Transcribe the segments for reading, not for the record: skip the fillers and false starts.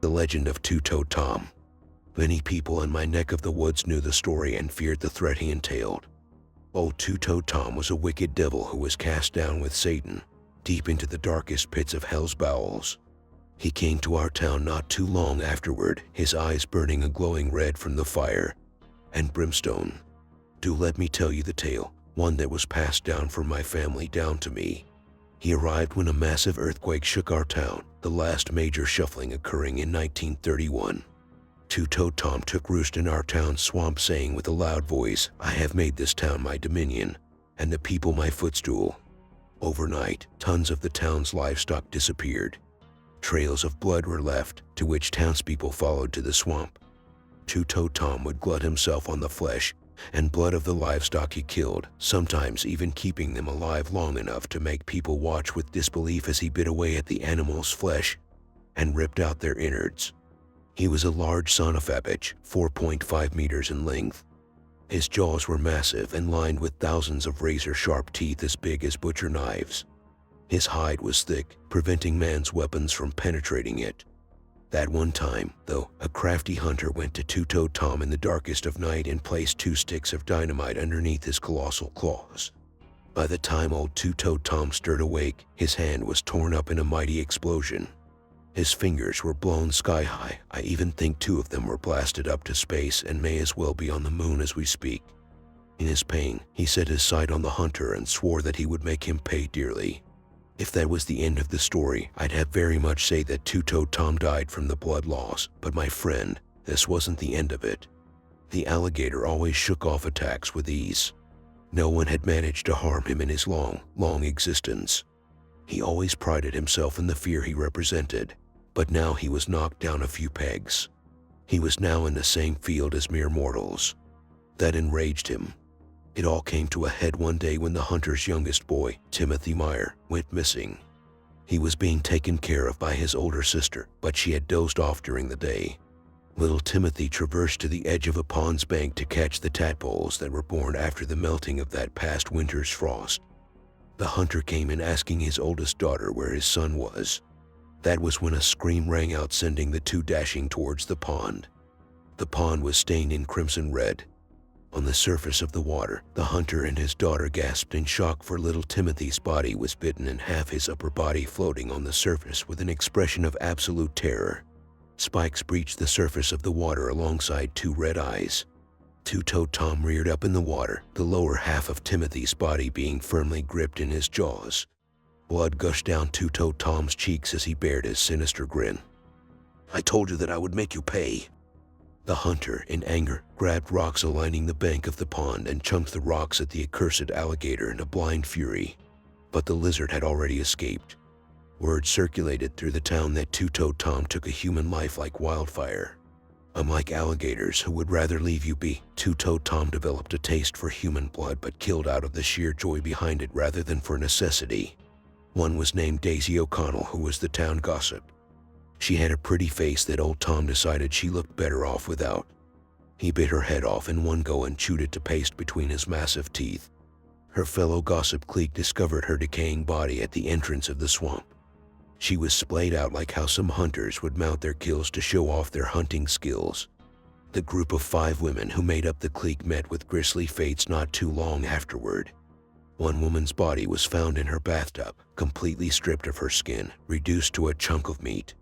The legend of Two-Toed Tom. Many people in my neck of the woods knew the story and feared the threat he entailed. Old Two-Toed Tom was a wicked devil who was cast down with Satan, deep into the darkest pits of hell's bowels. He came to our town not too long afterward, his eyes burning a glowing red from the fire and brimstone. Do let me tell you the tale, one that was passed down from my family down to me. He arrived when a massive earthquake shook our town, the last major shuffling occurring in 1931. Two-Toed Tom took roost in our town's swamp, saying with a loud voice, "I have made this town my dominion, and the people my footstool." Overnight, tons of the town's livestock disappeared. Trails of blood were left, to which townspeople followed to the swamp. Two-Toed Tom would glut himself on the flesh and blood of the livestock he killed, sometimes even keeping them alive long enough to make people watch with disbelief as he bit away at the animal's flesh and ripped out their innards. He was a large sonophabbage, 4.5 meters in length. His jaws were massive and lined with thousands of razor-sharp teeth as big as butcher knives. His hide was thick, preventing man's weapons from penetrating it. That one time, though, a crafty hunter went to Two-Toed Tom in the darkest of night and placed 2 sticks of dynamite underneath his colossal claws. By the time old Two-Toed Tom stirred awake, his hand was torn up in a mighty explosion. His fingers were blown sky high. I even think 2 of them were blasted up to space and may as well be on the moon as we speak. In his pain, he set his sight on the hunter and swore that he would make him pay dearly. If that was the end of the story, I'd have very much say that Two-Toed Tom died from the blood loss, but my friend, this wasn't the end of it. The alligator always shook off attacks with ease. No one had managed to harm him in his long existence. He always prided himself in the fear he represented, but now he was knocked down a few pegs. He was now in the same field as mere mortals. That enraged him. It all came to a head one day when the hunter's youngest boy, Timothy Meyer, went missing. He was being taken care of by his older sister, but she had dozed off during the day. Little Timothy traversed to the edge of a pond's bank to catch the tadpoles that were born after the melting of that past winter's frost. The hunter came in asking his oldest daughter where his son was. That was when a scream rang out, sending the 2 dashing towards the pond. The pond was stained in crimson red. On the surface of the water, the hunter and his daughter gasped in shock, for little Timothy's body was bitten and half his upper body floating on the surface with an expression of absolute terror. Spikes breached the surface of the water alongside 2 red eyes. Two-Toed Tom reared up in the water, the lower half of Timothy's body being firmly gripped in his jaws. Blood gushed down Two-Toed Tom's cheeks as he bared his sinister grin. "I told you that I would make you pay." The hunter, in anger, grabbed rocks lining the bank of the pond and chunked the rocks at the accursed alligator in a blind fury. But the lizard had already escaped. Word circulated through the town that Two-Toed Tom took a human life like wildfire. Unlike alligators who would rather leave you be, Two-Toed Tom developed a taste for human blood, but killed out of the sheer joy behind it rather than for necessity. One was named Daisy O'Connell, who was the town gossip. She had a pretty face that old Tom decided she looked better off without. He bit her head off in one go and chewed it to paste between his massive teeth. Her fellow gossip clique discovered her decaying body at the entrance of the swamp. She was splayed out like how some hunters would mount their kills to show off their hunting skills. The group of 5 women who made up the clique met with grisly fates not too long afterward. One woman's body was found in her bathtub, completely stripped of her skin, reduced to a chunk of meat.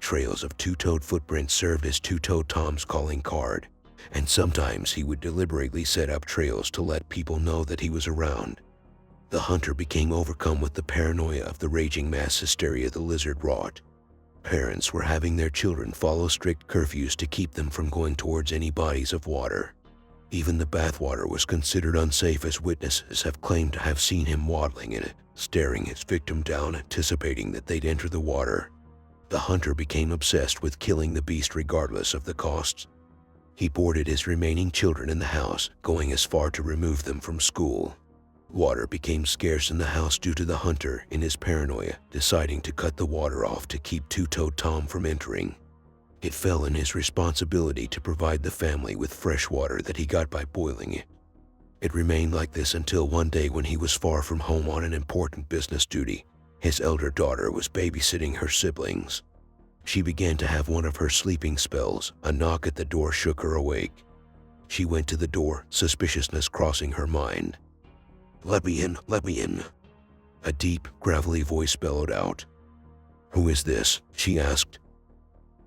Trails of 2-toed footprints served as Two-Toed Tom's calling card, and sometimes he would deliberately set up trails to let people know that he was around. The hunter became overcome with the paranoia of the raging mass hysteria the lizard wrought. Parents were having their children follow strict curfews to keep them from going towards any bodies of water. Even the bathwater was considered unsafe, as witnesses have claimed to have seen him waddling in it, staring his victim down, anticipating that they'd enter the water. The hunter became obsessed with killing the beast regardless of the costs. He boarded his remaining children in the house, going as far to remove them from school. Water became scarce in the house due to the hunter, in his paranoia, deciding to cut the water off to keep Two-Toed Tom from entering. It fell in his responsibility to provide the family with fresh water that he got by boiling it. It remained like this until one day when he was far from home on an important business duty. His elder daughter was babysitting her siblings. She began to have one of her sleeping spells. A knock at the door shook her awake. She went to the door, suspiciousness crossing her mind. "Let me in, let me in." A deep, gravelly voice bellowed out. "Who is this?" she asked.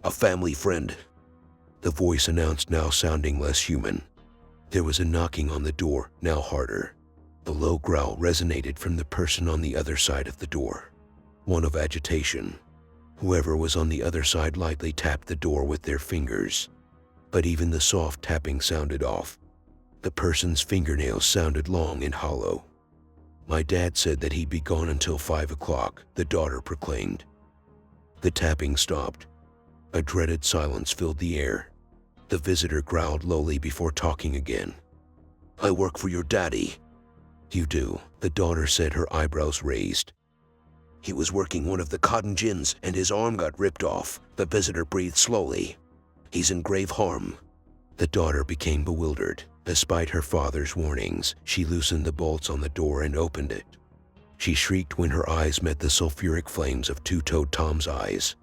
"A family friend," the voice announced, now sounding less human. There was a knocking on the door, now harder. The low growl resonated from the person on the other side of the door, one of agitation. Whoever was on the other side lightly tapped the door with their fingers, but even the soft tapping sounded off. The person's fingernails sounded long and hollow. "My dad said that he'd be gone until 5 o'clock, the daughter proclaimed. The tapping stopped. A dreaded silence filled the air. The visitor growled lowly before talking again. "I work for your daddy." "You do," the daughter said, her eyebrows raised. "He was working one of the cotton gins and his arm got ripped off," the visitor breathed slowly. "He's in grave harm." The daughter became bewildered. Despite her father's warnings, she loosened the bolts on the door and opened it. She shrieked when her eyes met the sulfuric flames of Two-Toed Tom's eyes.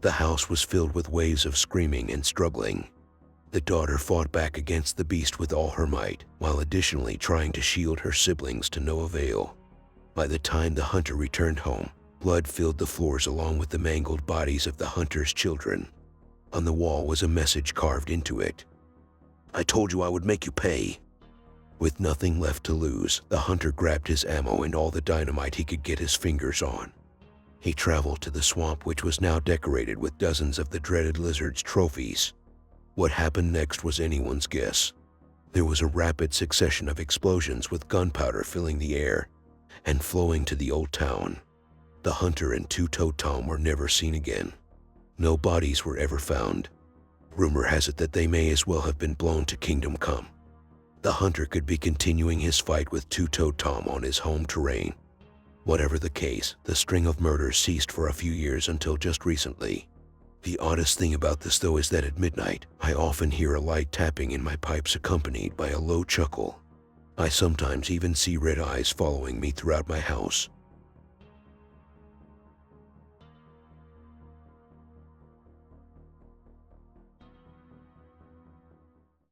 The house was filled with waves of screaming and struggling. The daughter fought back against the beast with all her might, while additionally trying to shield her siblings to no avail. By the time the hunter returned home, blood filled the floors along with the mangled bodies of the hunter's children. On the wall was a message carved into it. "I told you I would make you pay." With nothing left to lose, the hunter grabbed his ammo and all the dynamite he could get his fingers on. He traveled to the swamp, which was now decorated with dozens of the dreaded lizard's trophies. What happened next was anyone's guess. There was a rapid succession of explosions with gunpowder filling the air and flowing to the old town. The hunter and Two-Toed Tom were never seen again. No bodies were ever found. Rumor has it that they may as well have been blown to Kingdom Come. The hunter could be continuing his fight with Two-Toed Tom on his home terrain. Whatever the case, the string of murders ceased for a few years until just recently. The oddest thing about this, though, is that at midnight, I often hear a light tapping in my pipes accompanied by a low chuckle. I sometimes even see red eyes following me throughout my house.